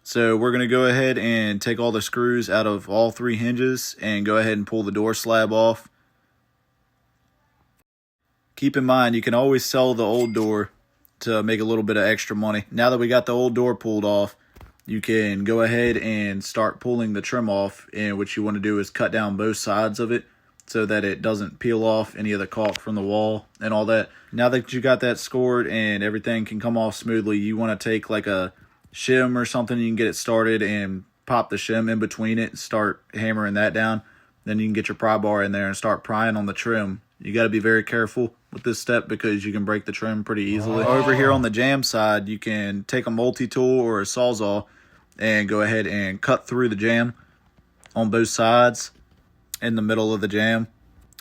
So we're going to go ahead and take all the screws out of all 3 hinges and go ahead and pull the door slab off. Keep in mind, you can always sell the old door to make a little bit of extra money. Now that we got the old door pulled off, you can go ahead and start pulling the trim off. And what you want to do is cut down both sides of it so that it doesn't peel off any of the caulk from the wall and all that. Now that you got that scored and everything can come off smoothly, you want to take like a shim or something, you can get it started and pop the shim in between it and start hammering that down. Then you can get your pry bar in there and start prying on the trim. You got to be very careful with this step because you can break the trim pretty easily. Over here on the jam side, you can take a multi-tool or a Sawzall and go ahead and cut through the jam on both sides in the middle of the jam.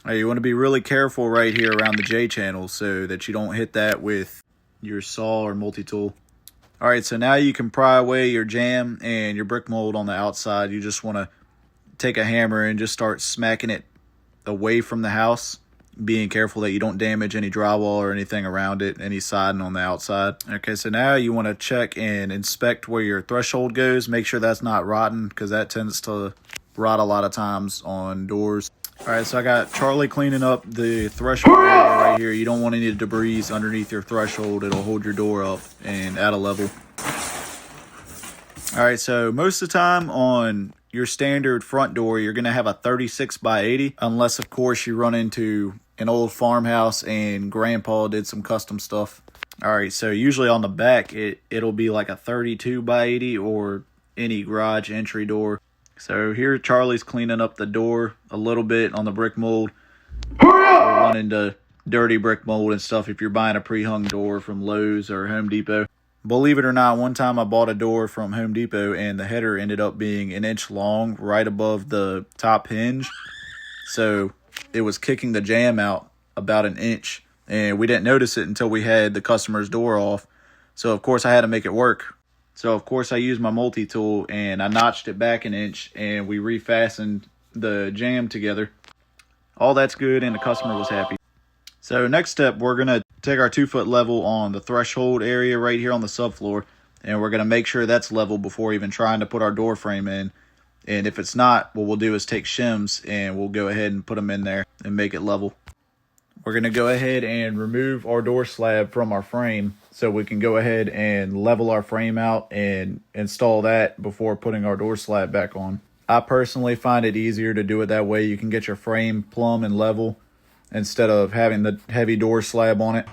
You want to be really careful right here around the J channel so that you don't hit that with your saw or multi-tool. Alright, so now you can pry away your jam and your brick mold on the outside. You just want to take a hammer and just start smacking it away from the house, being careful that you don't damage any drywall or anything around it, any siding on the outside. Okay, so now you want to check and inspect where your threshold goes. Make sure that's not rotten because that tends to rot a lot of times on doors. Alright, so I got Charlie cleaning up the threshold area right here. You don't want any debris underneath your threshold. It'll hold your door up and add a level. Alright, so most of the time on your standard front door, you're going to have a 36 by 80. Unless, of course, you run into an old farmhouse and Grandpa did some custom stuff. Alright, so usually on the back, it'll be like a 32 by 80 or any garage entry door. So here Charlie's cleaning up the door a little bit on the brick mold. Run into dirty brick mold and stuff if you're buying a pre-hung door from Lowe's or Home Depot. Believe it or not, one time I bought a door from Home Depot and the header ended up being 1 inch long right above the top hinge. So it was kicking the jam out about 1 inch. And we didn't notice it until we had the customer's door off. So of course I had to make it work. So, of course, I used my multi-tool and I notched it back 1 inch and we refastened the jam together. All that's good and the customer was happy. So, next step, we're going to take our 2-foot level on the threshold area right here on the subfloor. And we're going to make sure that's level before even trying to put our door frame in. And if it's not, what we'll do is take shims and we'll go ahead and put them in there and make it level. We're going to go ahead and remove our door slab from our frame so we can go ahead and level our frame out and install that before putting our door slab back on. I personally find it easier to do it that way. You can get your frame plumb and level instead of having the heavy door slab on it.